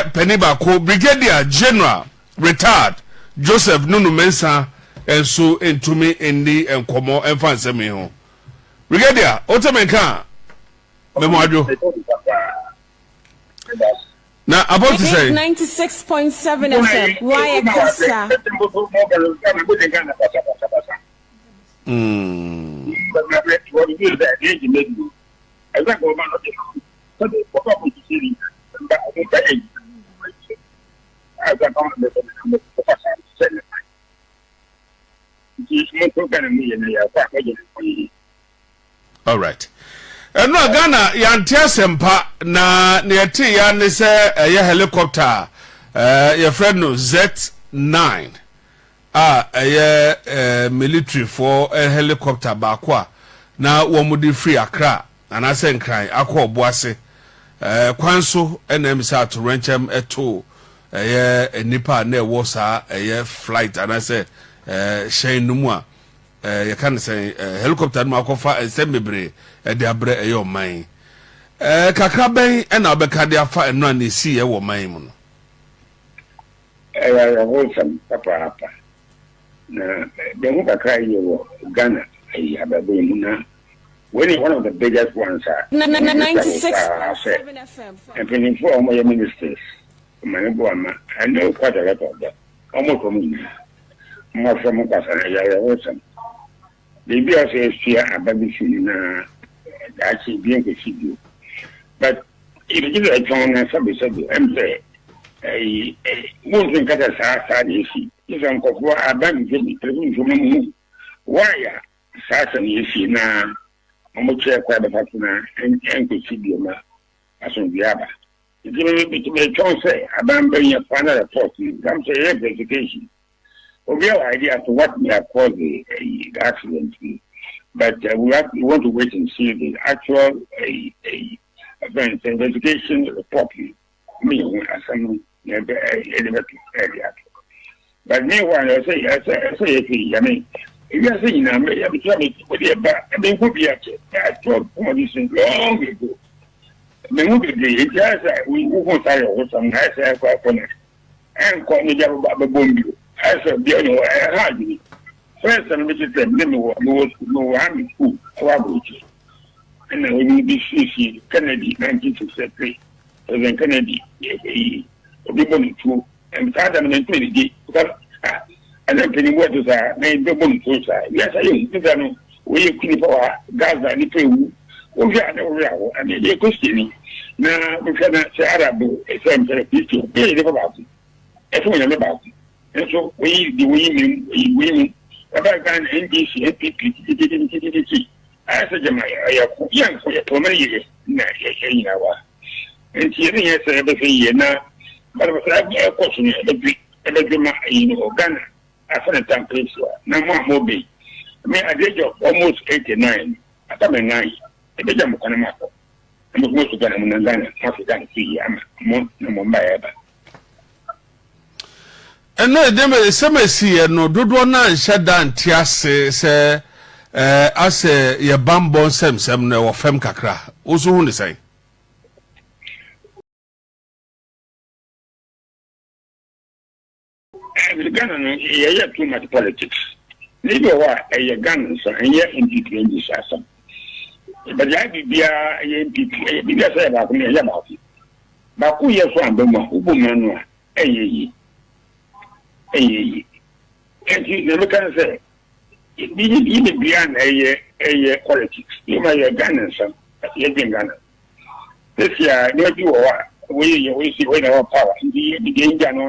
peniba ko Brigadier General retired Joseph Nunu Mensah enso entumi endi enkomo emfa nsemi ho Brigadier otemenka memwadwo na about to say 96.7 FM why kasa all right. And no Ghana yantia sempa na neti ya ne se ye helicopter your friend no Z9 military for a helicopter bakwa na womudi free Accra and I say nkran akọ oboase kwanso NM sa to renchem eto nipa na wo sa flight and I say shen numu a you can say helicopter no akofa ensembebre de abre eyo man kakra ben e na obeka de afa eno na si e wo man mu no Hopeson papa na the who kakra ye wo Ghana ababe mu na when one of the biggest ones are 96.7 FM and for all my ministers Managoma I know quite a lot of that almost more from Hopeson maybe I say fear about this na actually being to see you. But if you get a tongue and somebody said, I'm saying, a won't cut a sad issue. If I'm called a bank, why Sassan issue now? I'm much quite a partner and to see you as on the other. It's a little bit to make tongue say, abandoning a final talking, come to education. A real idea as to what may have caused the accident. But we want to wait and see the actual investigation report. Me, as some but meanwhile, I say, I mean, if you are saying, I'm trying to I mean, who be at long ago. I mean, who be the we won't tell you what some nice aircraft and call me Bawumia. I said, I had me. First, I'm going to say, no, I'm in school, and then we will be see Kennedy, 1963, President Kennedy, and Adam and 20, and then penny waters are named the Bonnie. Yes, I am. We keep our Gaza and the Peru. We are no real, and they're questioning. Now, we cannot say Arabo, a same picture, very about it. Everyone about it. And so we, the women, about gun NDC, NPP, I said, young for your many years, and she has everything now. But I was a question in Ghana, after a time place, no more mobile. I mean, at the age of almost 89, I come at 9, a bit of Kanamako. I was most of Ghana, half a Ghana, no more by ever. And no, they say, see, no, do na shada ntiase say, as a bambon sem or fem kakra. Also, who say? The Ghana, you have too much politics. Maybe why a Ghana, and yet in this assam. But I be a MP, because I have me about it. But who is one, Boma, and you look and say, even beyond a politics, you may have Ghana, some, living Ghana. This year, we see where our power, the beginning Ghana,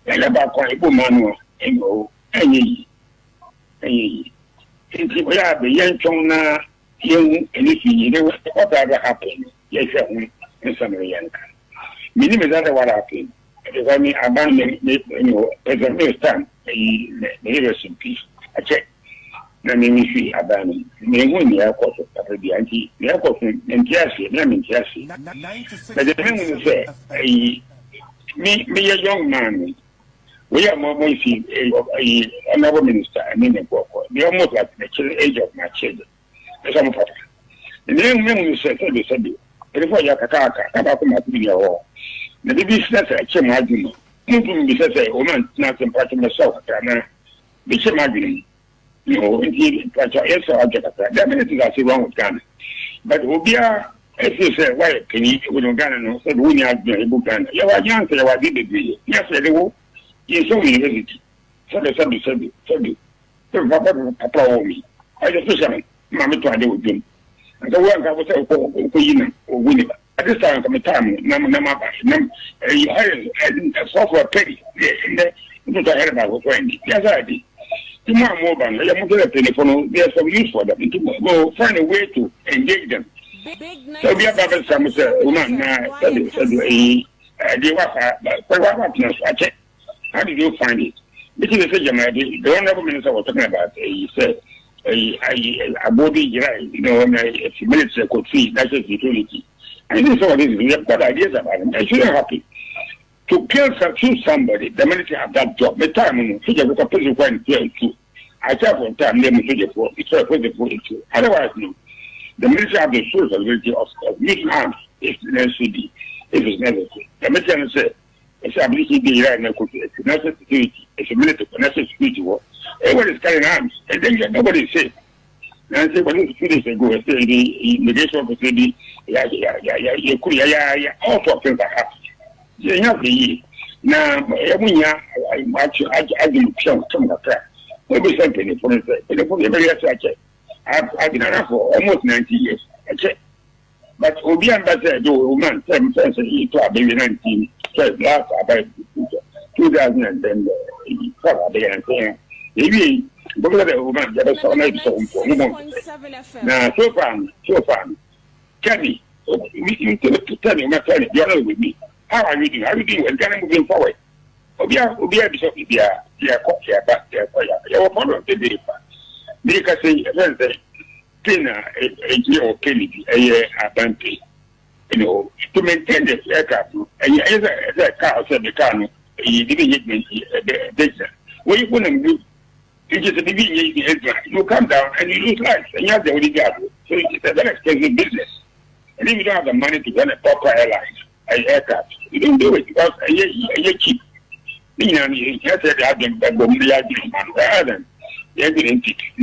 and about Kwabena Agyapong, and we have the young Chona, young, and if you know whatever happened, yes, in some young. Minimum that what happened. I mean, abandon as a first time, the in peace. I check. Let me see abandon. When the airport of the anti, the airport in Jersey, I'm in Jersey. But the thing is, say, me a young man, we are more another minister, I mean, they almost like the age of my children. Some papa. The young man will say, before you have a car, about my video. na de bi sina say che ma adwuma mum bi say o man na sem part myself na bi che ma adwuma no indeed part yes I get that there many things are wrong with Ghana but obia if you say why can you we don't Ghana no so we need adwuma Ghana ya wa nyanse ya wa di degree yes they wo in so university so papa wo mi I just say mama to ade wo dwum and so one ka wo say ko yina o wini ba at this time come time na ba you hire software petty in the to hear about what when yes I did to my mobile ya mo get telephone there's some use for them to go find a way to engage them so we have some say woman na say they what how did you find it? This is the honorable minister was talking about. He said, a body, you know, a military could see national security. And this is what we have got ideas about it. I should have happy. To kill somebody, the military have that job. The time, you know, a person who can kill too. I tell for time, name is for it. Otherwise, no. The military have the responsibility of using arms if necessary. If it's necessary. The military said, it's ability to be right now, national security, it's a military, national security war. Everybody is carrying arms, and then nobody is safe. And I say, well, 2 days ago, I say the immigration facility, all sorts of things are happening. You know, the year. Now, I didn't show some of that. Maybe something for instance, I've been around for almost 90 years. I check. But Obi Ambassador, woman, 7 cents a year to a baby 19. So last about 2010, maybe because of the woman that was on episode. Now, so far, Kenny, you tell me, my friend, you're not with me. How are you doing? How are you doing? We're going moving forward. Obia Bishop, you're one of the day. Because say, Tina, a Kennedy, a Dante. You know, to maintain the aircraft, and as a car said the car, you didn't hit me, the what you wouldn't do, it's just a beginning, you come down and you lose life, and you have the only job. So it's a very expensive business. And if you don't have the money to run a proper airline, aircraft, you don't do it because you're cheap. You know, you just said that Bawumia Campaign rather than they're going to take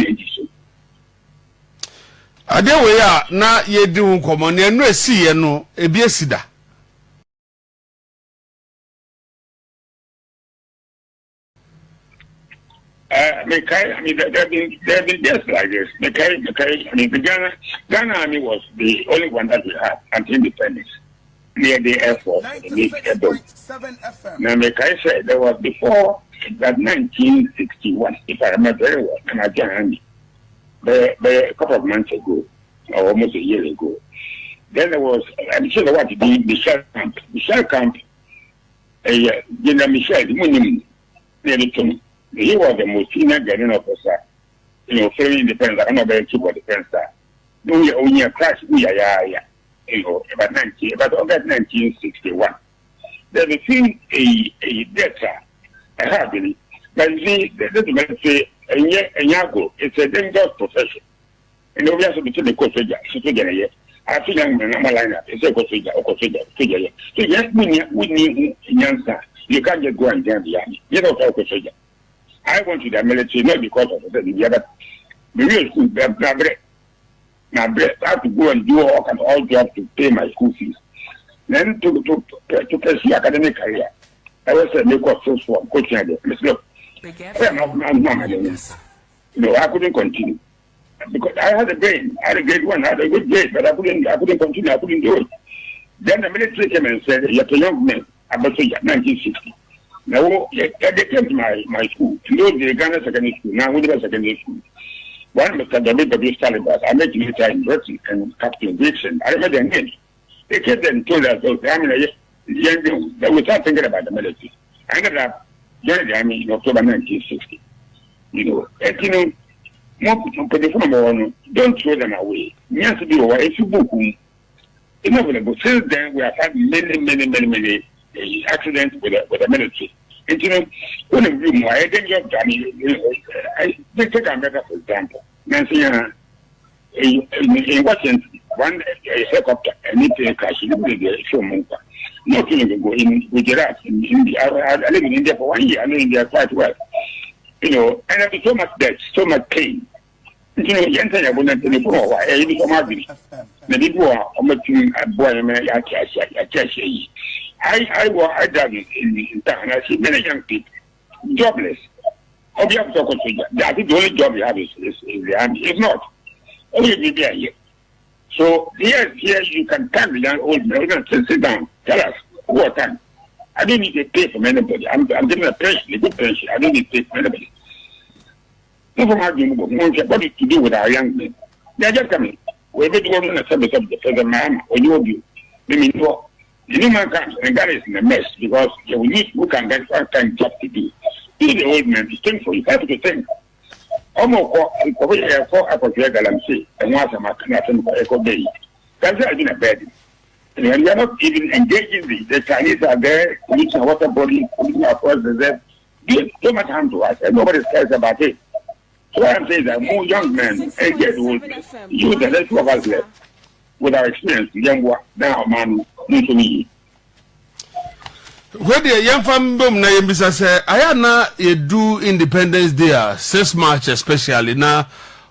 Adewe ya na yedi nkomo ne enu esiye no ebi esida I mean, they've been just like this. I mean, the Ghana Army was the only one that we had until independence near the Air Force. Now, Mekai said there was before that 1961, if I remember very well, and I joined a couple of months ago, or almost a year ago. Then there was, I'm sure what the Michel camp. Michel camp, General Michel, he was the most senior Ghanaian officer, you know, very independent. I'm not very cheap for defense star. We only a crash, you know, about August 1961. There became a debtor, a hardly, but see, the military. It's a dangerous profession. And obviously, between the coach, I feel young man, I'm a lineup. It's a coach, figure. So, yes, we need answer. You can't just go and join the army. You don't talk coach. I went to the military not because of the other. The real school, now, I have to go and do all jobs to pay my school fees. Then to pursue academic career, I was a new coach for coaching. Look. No, I couldn't continue because I had a brain. I had a great one. I had a good grade, but I couldn't continue. I couldn't do it. Then the military came and said, "You're a young man." About 1960. Now they came to my school. In those days, Ghana secondary school. Now we have secondary school. One Mr. W. Stalibas. I met him in Britain and Captain Dixon. I remember their names. They came and told us, I mean, they were not thinking about the military. I ended up joined the army in October 1960. You know, and you know, don't throw them away. Yes, if you book inevitable. Since then, we have had many accidents with the military. And you know, one of you, I think I take America for example. Nancy, in Washington, one helicopter and it crashed in the show. not too long ago in Gujarat, in India. I live in India for 1 year. I know India quite well. You know, and I have so much debt, so much pain. You know, you enter your bonnet in the poor, I become ugly. The people are making a boy, I drive in town, and I see many young people jobless. That is the only job you have is the army. It's not. Only be here. So here you can tag the young old man. Sit down. Tell us what time. I don't need to pay from anybody. I'm giving a pension, a good pension. I don't need to pay from anybody. No from arguing what to do with our young men. They are just coming. We're going to go on a subject of the president, ma'am, or you of you. They mean, the new man comes and that is in a mess because we need who can get one kind of job to do. Do the old man to think for you. Have to think. Almost for galamsey and once a nothing for echo day. That's not been a bed. And we are not even engaging the Chinese are there, polluting water body, polluting our forest reserve. Give so much harm to us, and nobody cares about it. So what I'm saying is that more young men and get old men, you the rest of us left with our experience, young one, now man, need to me. Where the young family na yembisa say ayana ye do Independence Day 6 March especially na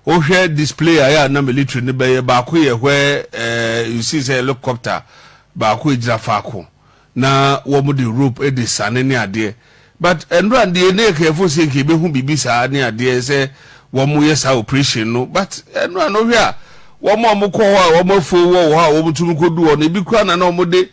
o share display ayana military ne be ba ko ye where you see say helicopter ba ko Agyarko na wo mo the rope e de sane ne ade but enro ande ne kefo se nke be hu bibi sa ne ade say wo mo yes operation no but enro no hwe a wo mo amko ho a wo mo fo wo ha wo mo tunu ko du o ne bi kwa na na wo mo de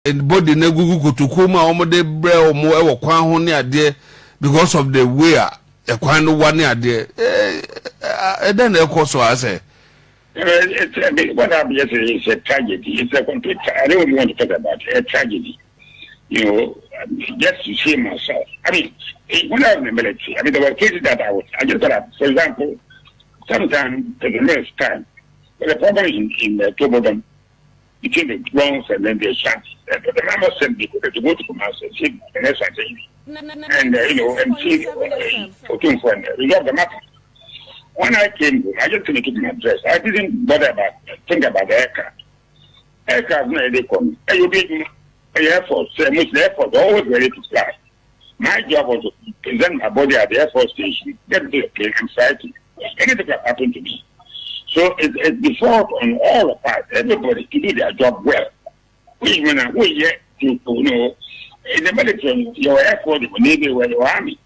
and body na gugu kutuku ma omode bre omo e wo kwan ho ne ade because of the way e kwan no wa ne ade then e koso ase it's what happened yesterday is a tragedy. It's a complete I don't want to talk about it. A tragedy. You know, just to see myself. I mean, when I was in the military, I mean there were cases that I just got up. For example, sometimes for the next time, the problem is in the Tobodom between the grounds and then the shanty. The mama sent me to go to Kumasi and see the next and you know, and see resolve the matter. When I came home, I just took my dress. I didn't bother think about the aircraft. Aircraft, no, they come. You be Air Force, most Air Force, always ready to fly. My job was to present my body at the Air Force station, get to the plane and fly to anything that happened to me. So it's default on all of us, everybody, to do their job well. We yet to know in the military, your Air Force, your Navy, or your Army,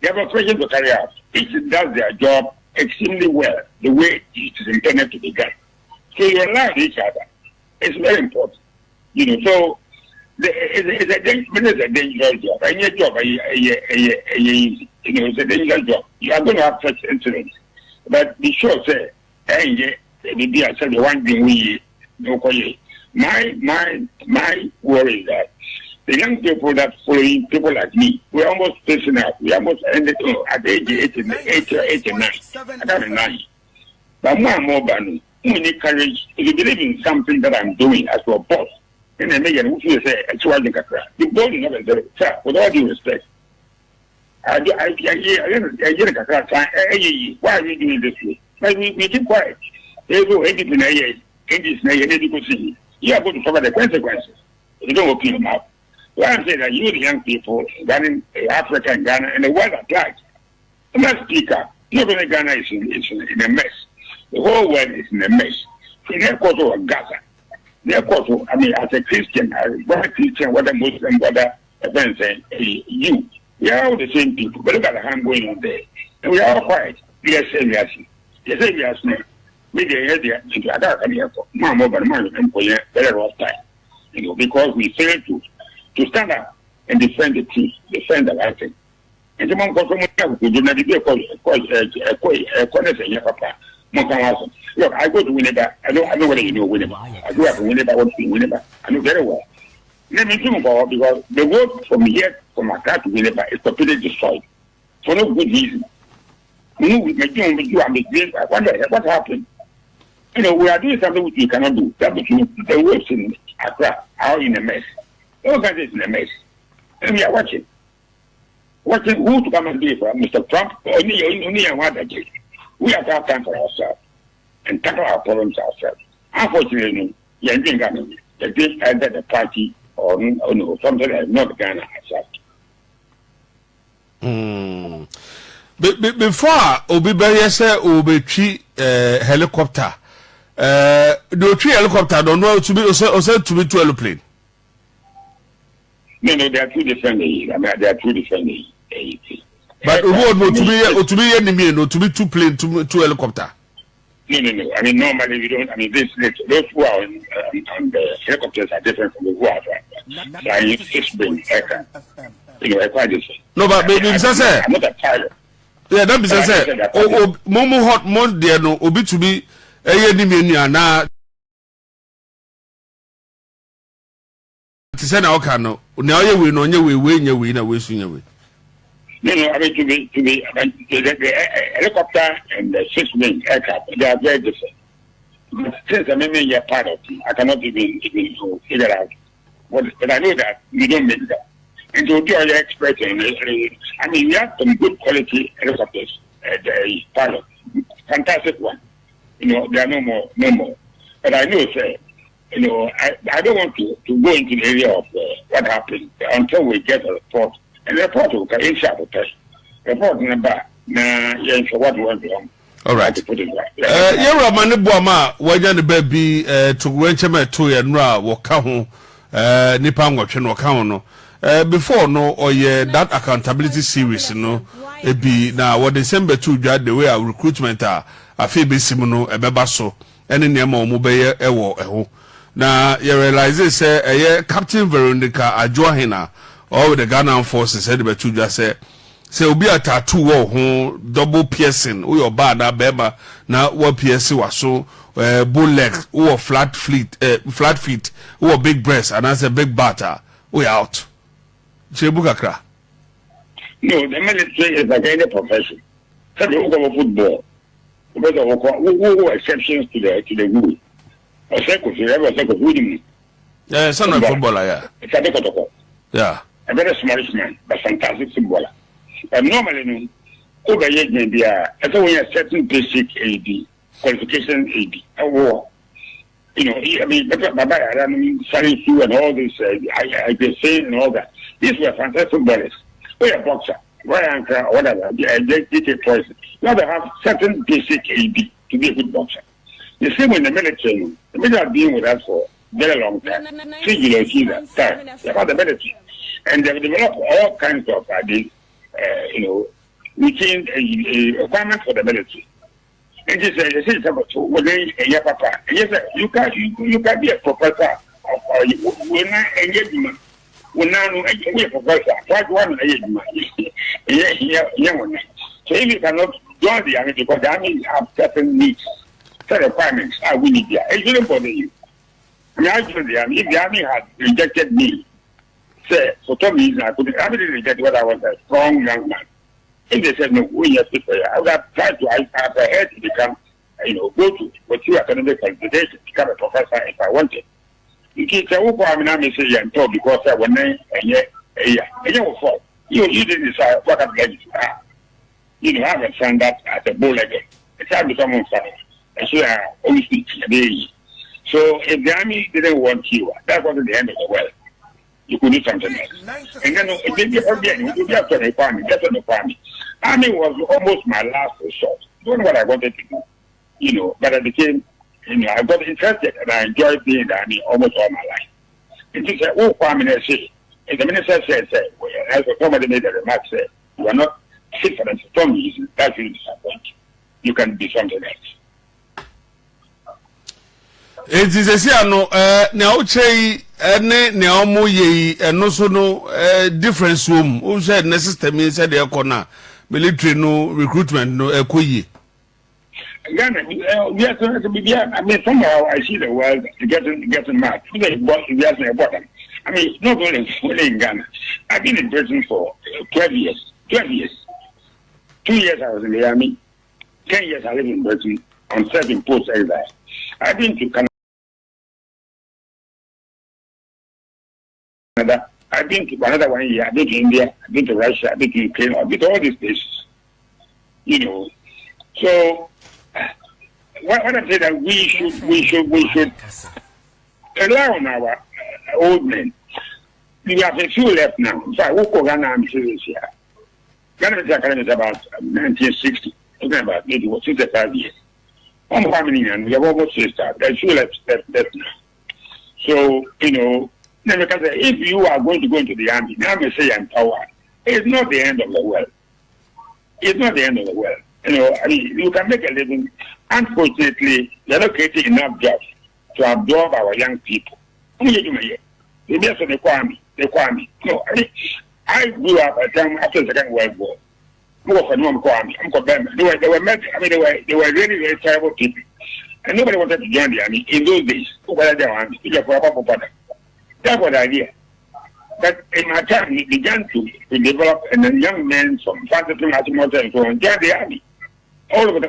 they have a question to carry out. Each does their job extremely well, the way it is intended to be done. So you allow each other. It's very important. You know, so it's a dangerous job. Any job, it's a dangerous job. You are going to have such incidents. But be sure, say, maybe I said the one thing we know. My worry is that the young people that following people like me, we're almost facing out. We almost ended at the age 89. I got 9. But more and more, we need courage. If you believe in something that I'm doing as a boss, and then again, if you say, the boss is not very sir, with all due respect. I get a crack. Why are we doing this way? But we keep quiet. They go anything you are going to suffer the consequences. You don't open your mouth. So I'm saying that you, the young people, Ghana, Africa and Ghana, and the world at large, I'm not speaker. Not only Ghana is in a mess. The whole world is in a mess. In Akoto or Gaza. Akoto, I mean, as a Christian, whether Muslim, whether events, you, we are all the same people. But look at the hand going on there. And we are all quiet. Yes, maybe I got a very rough time. You know, because we failed to stand up and defend the truth, defend the right thing. And someone got someone who do not be look, I go to Winneba. I know whether you know Winneba. I grew up in Winneba, I want to be Winneba. I know very well. Let me think about because the road from here, from Accra to Winneba is completely destroyed. For no good reason. I wonder what happened. You know, we are doing something which we cannot do. That which the roads in Accra are in a mess. All countries in a mess. And we are watching. Watching who to come and do it for Mr. Trump, only and what again. We have to have time for ourselves. and tackle our problems ourselves. Unfortunately, you ain't gonna either the party or no, something like not Ghana ourselves. Before Obi Beya say Obi tree helicopter, the tree helicopter don't know to be also to be to aeroplane. No, they are two different. They are two different. But to be enemy, no, to be two plane, two helicopter. No. I mean, normally we don't. I mean, those who are on the helicopters are different from the who are flying fixed-wing aircraft. Quite different. No, but maybe I'm not a pilot. Yeah, that be said. Oh, Momo hot mon there no obi to be enemy na. Ti say na oka no. Na oye we no onye we na we su we. No, I mean to be the helicopter and the fixed-wing aircraft, they are very different. But since I'm a part of it, I cannot even figure out. But I know that we don't make that. And to be an expert in it, I mean, we have some good quality helicopters. The pilot, fantastic one. There are no more. But I know, sir, I don't want to go into the area of what happened until we get a report. And the report will come in sharp test. Report number, what went wrong. All right. You're a man, Boama, why the baby to Wenchama to Yanra, Wakaho, Nipang or Chenwakano. Before no or that accountability series it be now what December 2 the way our recruitment a fee be simono ebebaso any name or mobile ewo now you realize say Captain Veronica Ajohina or the Ghana forces said be two just say obi a tattoo or double piercing or your bad na bema na what piercing was so bull legs or flat feet or big breast and as a big batter we out. No, the military is like any profession. Some people go football. Who exceptions to the rule? A second, yeah, son of footballer, yeah. It's a protocol. Yeah. A very smart man, but fantastic footballer. And normally, over here, I thought we have certain basic AD, qualification AD, a war. I mean, Baba, Sunny Hugh and all this, I can say and all that. These were fantastic footballers. We are boxer, anchor, whatever. They take poison. Now they have certain basic AD to be a good boxer. The same in the military. The military have been with us for a very long time. 3 years time. They have the military. And they've developed all kinds of routine requirements for the military. And this is about a papa. Yes, you can be a professor or you not engage him. When now we a professor, what one so if you cannot join the army because the army have certain needs, certain requirements, we need there. It shouldn't bother you. I mean, if the army had rejected me, say for some reason I didn't reject what I was a strong young man. If they said no, we have to pay, I would have tried to have a head to become, go to what you academic qualification, become a professor if I wanted. You can't say, oh, I'm not saying and talk because I want you didn't decide what I'm going to have. You have a son that at the bow legged. It's time to someone family. And so I always speak today. So if the army didn't want you, that wasn't the end of the world. You could do something else. And then if you get to the farming, get on the farming. Army was almost my last resort. Don't know what I wanted to do, but I became, I got interested and I enjoyed being in the army almost all my life. And he said, oh, farming, I say, and the minister said, as somebody made a remark, said, you are not fit for them for some reason, that's really disappointing. You can be something else. It is a siano, now say, now more ye, and also no difference room. Who said necessary said the corner, military no recruitment no equity. Ghana, yes, I mean, somehow I see the world getting mad. I mean, it's not only in Ghana. I've been in prison for 12 years. 12 years. 2 years I was in the army. 10 years I lived in Britain on certain posts everywhere. I've been to Canada. I've been to another 1 year. I've been to India. I've been to Russia. I've been to Ukraine. I've been to all these places. So, what I'm saying that we should allow our old men. We have a few left now. So I will go Ghana. I'm serious here. Ghana is about 1960. Talking about maybe 65 years. One family and we have almost sister. There's few left now. So because if you are going to go into the army, now I say empower. It's not the end of the world. It's not the end of the world. You can make a living. Unfortunately, they're not creating enough jobs to absorb our young people. Maybe that's the Kwame. No, I grew up at the time after the Second World War. They were really, really terrible people. And nobody wanted to join the army in those days. That's what idea. But in my time, we began to develop, and then young men from Fantasy Matimoto and so on joined the army. All over the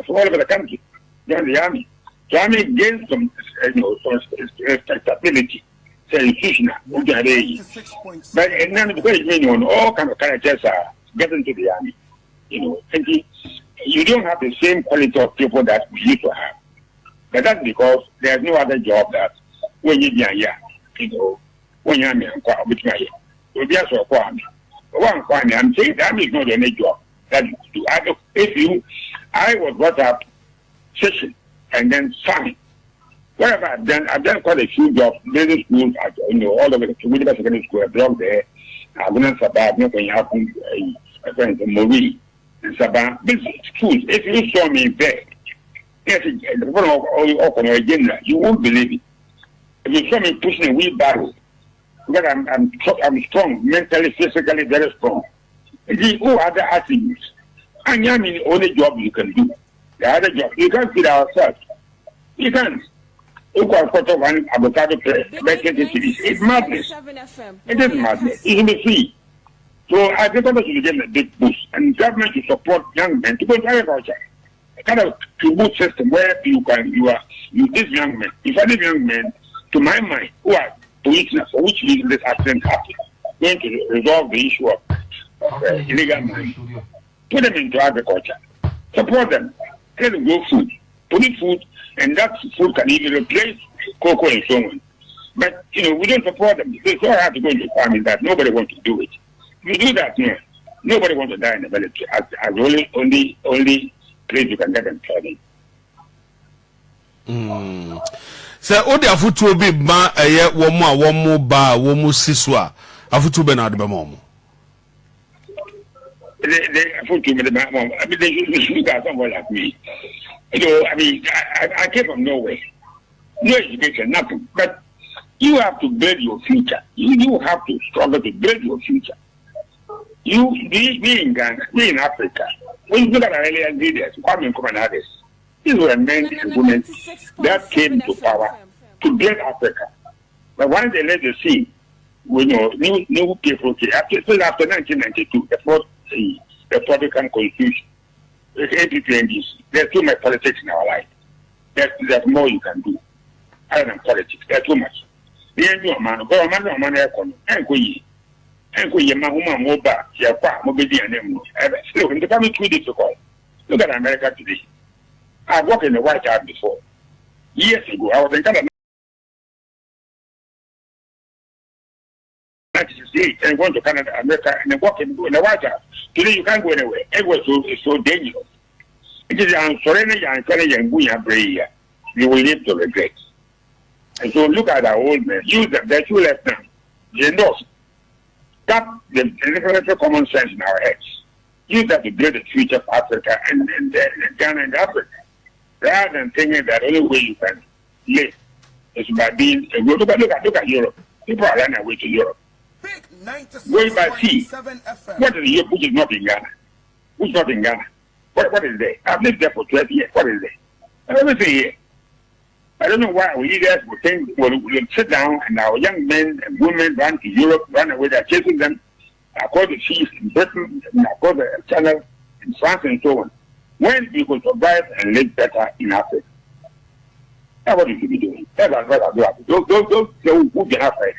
country, joined the army. The army gained some respectability. But and then because all kind of characters are getting to the army. And you don't have the same quality of people that we used to have. But that's because there's no other job that when you're when you're which will be also a army. I'm saying the army is not the only job that you do. I was brought up fishing and then farming. Whatever I've done quite a few jobs, business schools, all over the community secondary school, I belong there. I've been in Sabah, Mori, and Sabah, business schools. If you saw me there, yes, you won't believe it. If you saw me pushing a wheelbarrow, because I'm strong, mentally, physically, very strong. Who other attributes? And I mean, the only job you can do. The other job, you can't feed ourselves. You can't. It's madness. It is madness. It will be free. So I think that should get a big boost, and government should support young men to go to agriculture. A kind of tribute system where you these young men, if I leave young men, to my mind, who are policemen for which reason this accident happened, going to resolve the issue of illegal mining. Put them into agriculture. Support them. Let them grow food. Put in food, and that food can even replace cocoa and so on. But, we don't support them. It's so hard to go into farming that nobody wants to do it. If you do that, nobody wants to die in the military as only place you can get employed in. So, what the afutu be ma womu ba womu siswa afutu be na de momo. The afutu be the mom. I mean, they should look at someone like me. I came from nowhere. No education, nothing. But you have to build your future. You have to struggle to build your future. You be in Ghana, be in Africa. When you look at our earlier leaders, Kwame and others, these were men and women that came to power to build Africa. But once they let the sea, new people came. After 1992, the Republican Constitution. There's too much politics in our life. There's more you can do other than politics. There's too much. The end of man, still, it's becoming too difficult. Look at America today. I worked in the White House before. Years ago, I was in Canada. 1968 and going to Canada, America, and then working in the White House. Today you can't go anywhere. It's so dangerous. It is you will live to regret. And so look at our old men. Use them. They're too left now. They know. Tap the intellectual common sense in our heads. Use that to build the future of Africa and Ghana and Africa. Rather than thinking that the only way you can live is by being a good. Look at Europe. People are running away to Europe. Going by sea. What is Europe which is not in Ghana? Which is not in Ghana? What is there? I've lived there for 12 years. What is there? Everything here. I don't know why our leaders will think we'll sit down and our young men and women run to Europe, run away, they're chasing them across the seas in Britain, and across the channel in France and so on. When we could survive and live better in Africa. That's what we should be doing. That's what I do. Don't who get up right.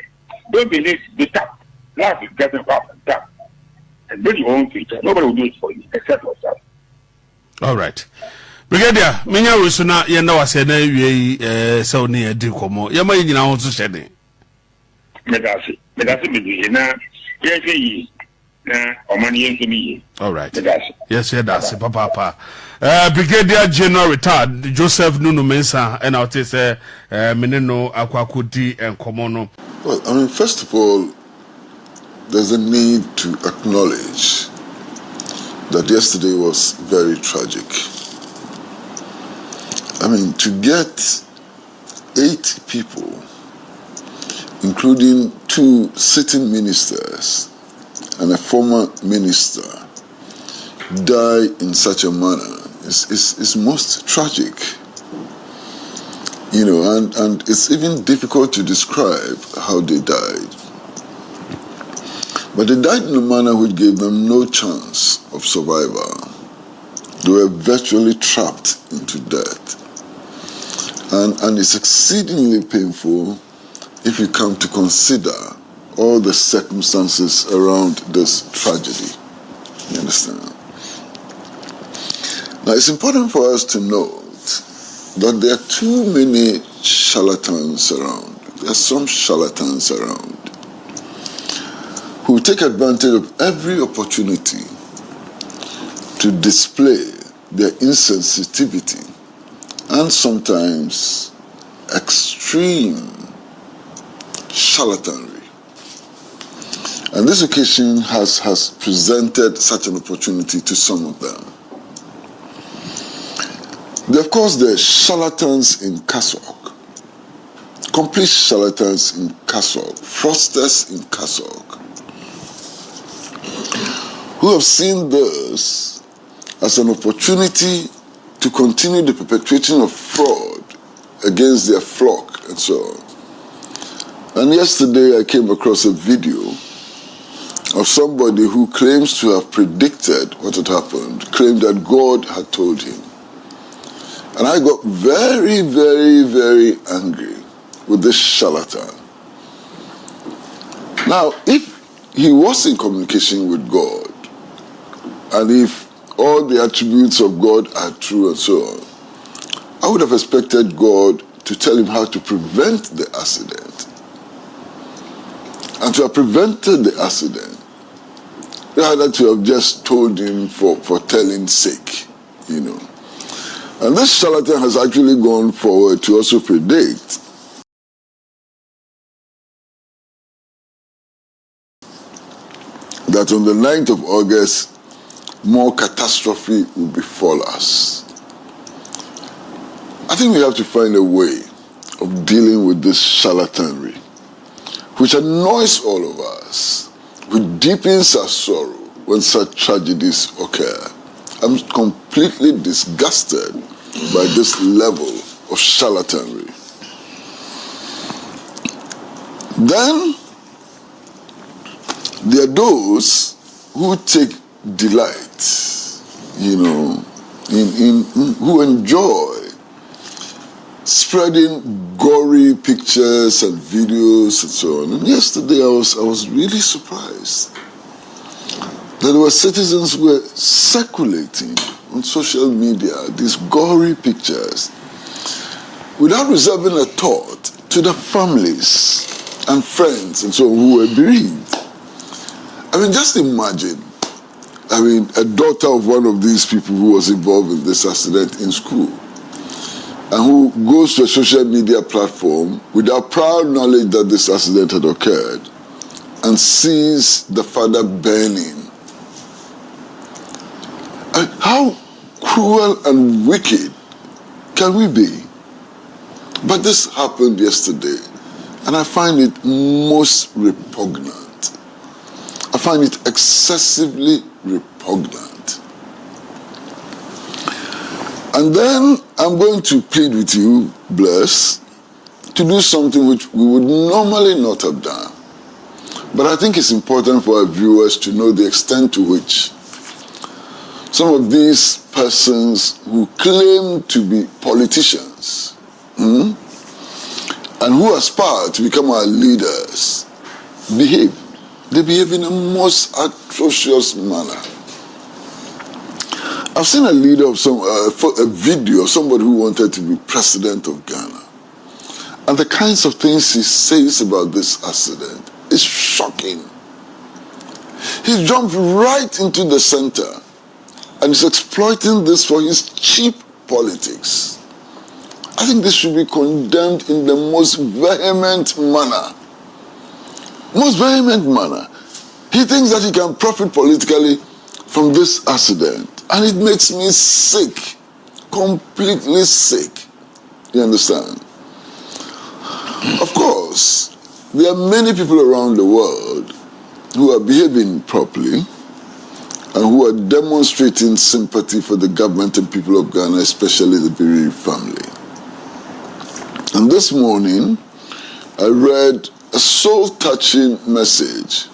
Don't believe the tough. Life is getting rough and tough. And build your own future. Nobody will do it for you except yourself. All right. Brigadier, menya rusuna yenda wase na wie se oni edi komo. Yema yina ho so hyede. Medasi bidi na yehwe yi na omani yehwe yi. All right. Medasi. Yes, that's papa. Brigadier General retired Joseph Nunu Mensah and I would say meneno akwakudi and komono. Well, I mean, first of all, there's a need to acknowledge that yesterday was very tragic. I mean, to get 8 people, including 2 sitting ministers and a former minister, die in such a manner is most tragic. You know, and it's even difficult to describe how they died. But they died in a manner which gave them no chance of survival. They were virtually trapped into death. And it's exceedingly painful if you come to consider all the circumstances around this tragedy. You understand? Now, it's important for us to note that there are too many charlatans around. There are some charlatans around who take advantage of every opportunity to display their insensitivity and sometimes extreme charlatanry. And this occasion has presented such an opportunity to some of them. There, of course, there are charlatans in Kasok, complete charlatans in Kasok, fraudsters in Kasok, who have seen this as an opportunity to continue the perpetrating of fraud against their flock and so on. And yesterday I came across a video of somebody who claims to have predicted what had happened, claimed that God had told him. And I got very, very, very angry with this charlatan. Now, if he was in communication with God, and if all the attributes of God are true and so on, I would have expected God to tell him how to prevent the accident. And to have prevented the accident, rather to have just told him for telling's sake, you know. And this charlatan has actually gone forward to also predict that on the 9th of August, more catastrophe will befall us. I think we have to find a way of dealing with this charlatanry, which annoys all of us, which deepens our sorrow when such tragedies occur. I'm completely disgusted by this level of charlatanry. Then there are those who take delight, you know, in who enjoy spreading gory pictures and videos and so on. And yesterday I was really surprised that there were citizens who were circulating on social media these gory pictures without reserving a thought to the families and friends and so on who were bereaved. I mean, just imagine, I mean, a daughter of one of these people who was involved in this accident in school and who goes to a social media platform without prior knowledge that this accident had occurred and sees the father burning. How cruel and wicked can we be? But this happened yesterday, and I find it most repugnant. I find it excessively repugnant. And then I'm going to plead with you, Bless, to do something which we would normally not have done. But I think it's important for our viewers to know the extent to which some of these persons who claim to be politicians and who aspire to become our leaders behave. They behave in a most atrocious manner. I've seen a leader of a video of somebody who wanted to be president of Ghana. And the kinds of things he says about this accident is shocking. He jumped right into the center and is exploiting this for his cheap politics. I think this should be condemned in the most vehement manner. Most vehement manner. He thinks that he can profit politically from this accident. And it makes me sick. Completely sick. You understand? Of course, there are many people around the world who are behaving properly and who are demonstrating sympathy for the government and people of Ghana, especially the bereaved family. And this morning, I read a soul-touching message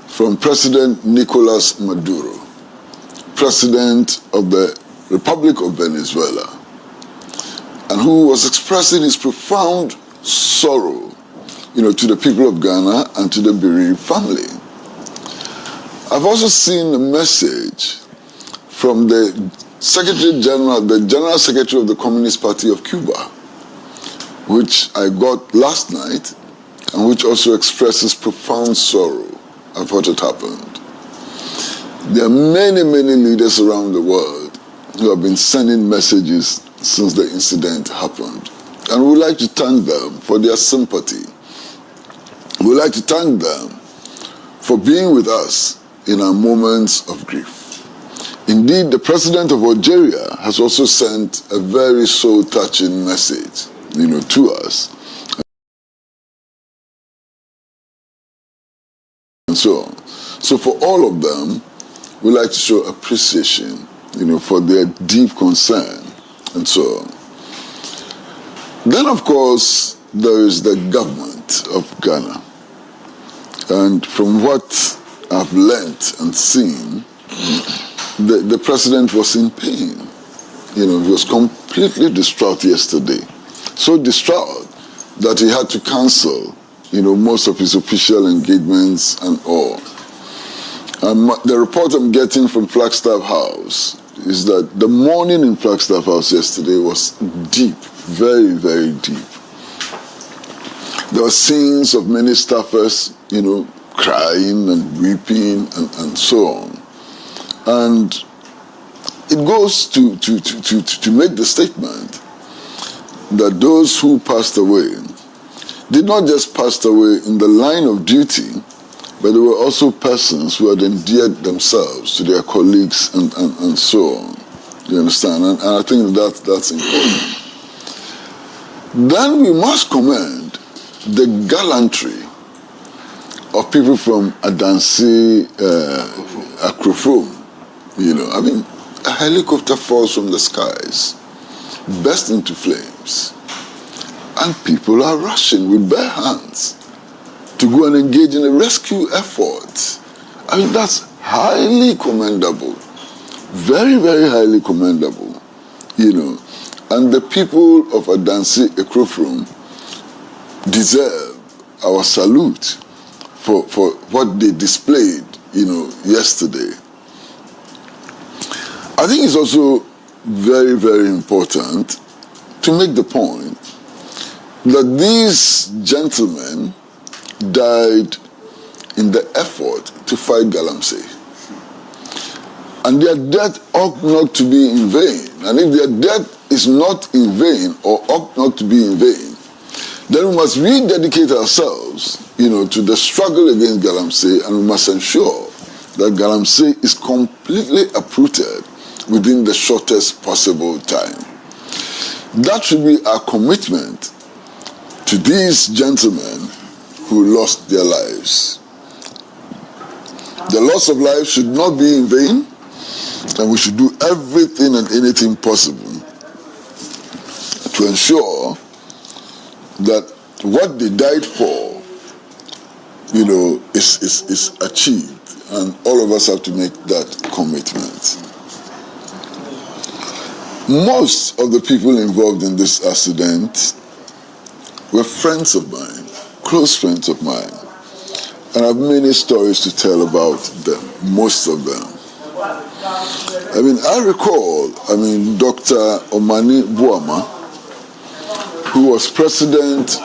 from President Nicolas Maduro, President of the Republic of Venezuela, and who was expressing his profound sorrow, to the people of Ghana and to the bereaved family. I've also seen a message from the General Secretary of the Communist Party of Cuba, which I got last night, and which also expresses profound sorrow at what had happened. There are many, many leaders around the world who have been sending messages since the incident happened. And we would like to thank them for their sympathy. We would like to thank them for being with us in our moments of grief. Indeed, the president of Algeria has also sent a very soul-touching message, to us. And so on. So for all of them, we like to show appreciation, for their deep concern and so on. Then, of course, there is the government of Ghana. And from what I've learnt and seen, the president was in pain. He was completely distraught yesterday. So distraught that he had to cancel, most of his official engagements and all. The report I'm getting from Flagstaff House is that the mourning in Flagstaff House yesterday was deep, very, very deep. There were scenes of many staffers, crying and weeping and so on. And it goes to make the statement that those who passed away did not just pass away in the line of duty, but they were also persons who had endeared themselves to their colleagues and so on. You understand? And I think that's important. Then we must commend the gallantry of people from Adansi, Akufo. A helicopter falls from the skies, bursts into flames, and people are rushing with bare hands to go and engage in a rescue effort. That's highly commendable. Very, very highly commendable. And the people of Adansi Akufo deserve our salute for what they displayed, yesterday. I think it's also very, very important to make the point that these gentlemen died in the effort to fight galamsey. And their death ought not to be in vain. And if their death is not in vain or ought not to be in vain, then we must rededicate ourselves, to the struggle against galamsey, and we must ensure that galamsey is completely uprooted within the shortest possible time. That should be our commitment to these gentlemen who lost their lives. The loss of life should not be in vain, and we should do everything and anything possible to ensure that what they died for, is achieved, and all of us have to make that commitment. Most of the people involved in this accident were friends of mine, close friends of mine, and I have many stories to tell about them, most of them. I mean, I recall, Dr. Omani Buama, who was president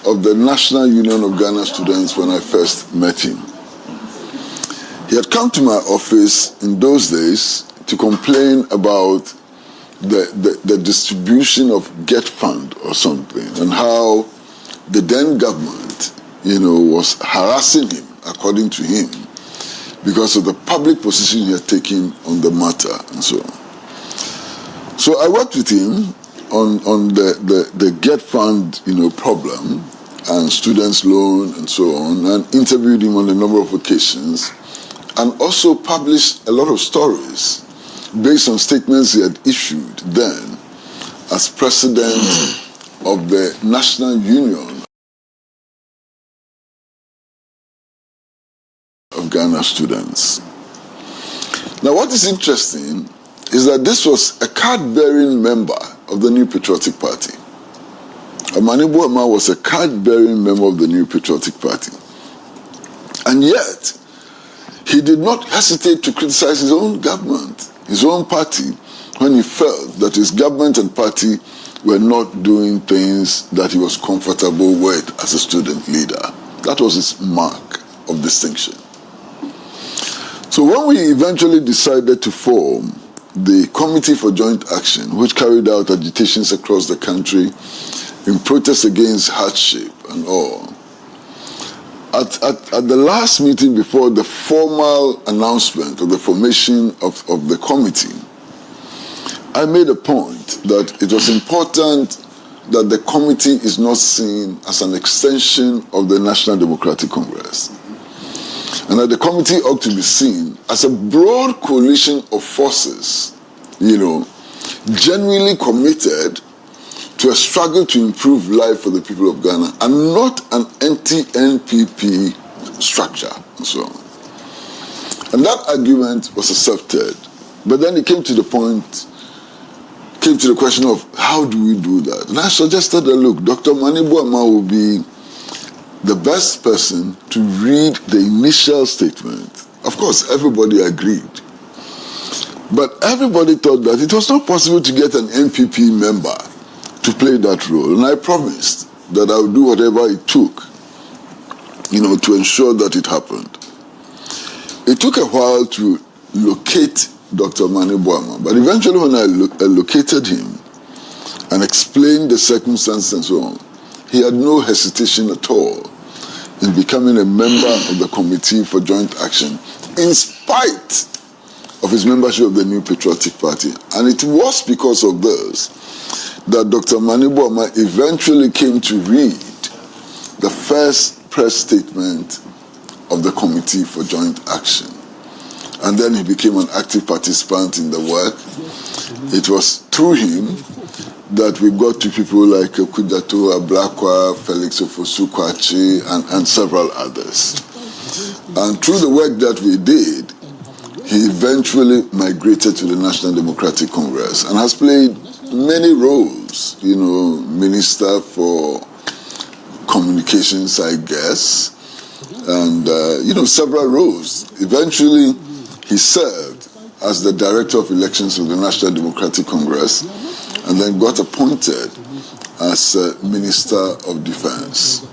of the National Union of Ghana Students when I first met him. He had come to my office in those days to complain about the distribution of GET fund or something, and how the then government, was harassing him, according to him, because of the public position he had taken on the matter and so on. So I worked with him on the GET fund, problem and students' loan and so on, and interviewed him on a number of occasions, and also published a lot of stories based on statements he had issued then as president of the National Union of Ghana Students. Now, what is interesting is that this was a card-bearing member of the New Patriotic Party. Omani Buama was a card-bearing member of the New Patriotic Party. And yet, he did not hesitate to criticize his own government, his own party, when he felt that his government and party were not doing things that he was comfortable with as a student leader. That was his mark of distinction. So when we eventually decided to form the Committee for Joint Action, which carried out agitations across the country in protest against hardship and all, at the last meeting before the formal announcement of the formation of the committee, I made a point that it was important that the committee is not seen as an extension of the National Democratic Congress, and that the committee ought to be seen as a broad coalition of forces, genuinely committed to a struggle to improve life for the people of Ghana, and not an anti-NPP structure and so on. And that argument was accepted, but then it came to the question of how do we do that? And I suggested that, look, Dr. Omani Buama will be the best person to read the initial statement. Of course, everybody agreed. But everybody thought that it was not possible to get an NPP member to play that role. And I promised that I would do whatever it took, to ensure that it happened. It took a while to locate Dr. Omani Buama, but eventually when I located him and explained the circumstances and so on, he had no hesitation at all in becoming a member of the Committee for Joint Action, in spite of his membership of the New Patriotic Party. And it was because of this that Dr. Omani Buama eventually came to read the first press statement of the Committee for Joint Action. And then he became an active participant in the work. It was through him that we got to people like Kudato Ablakwa, Felix Ofosu-Kwakye, and several others. And through the work that we did, he eventually migrated to the National Democratic Congress and has played many roles, Minister for Communications, I guess, and, several roles. Eventually, he served as the Director of Elections of the National Democratic Congress, and then got appointed as Minister of Defense.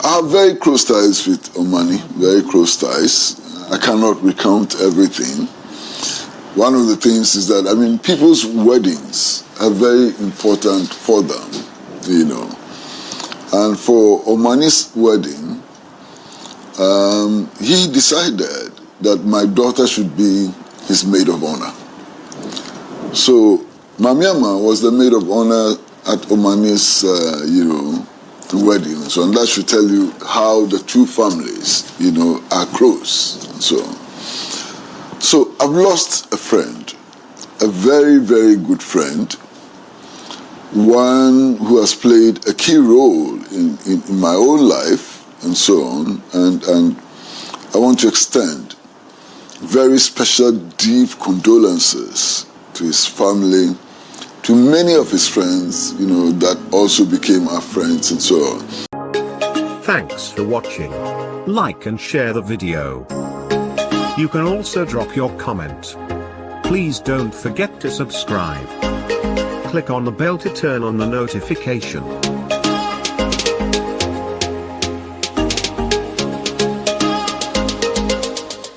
I have very close ties with Omani, very close ties. I cannot recount everything. One of the things is that, people's weddings are very important for them, And for Omani's wedding, he decided that my daughter should be his maid of honor. So, Mamiama was the maid of honor at Omani's, wedding. So, and that should tell you how the two families, are close and so on. So, I've lost a friend, a very, very good friend, one who has played a key role in my own life and so on. And I want to extend very special, deep condolences to his family, to many of his friends, that also became our friends and so on. Thanks for watching. Like and share the video. You can also drop your comment. Please don't forget to subscribe. Click on the bell to turn on the notification.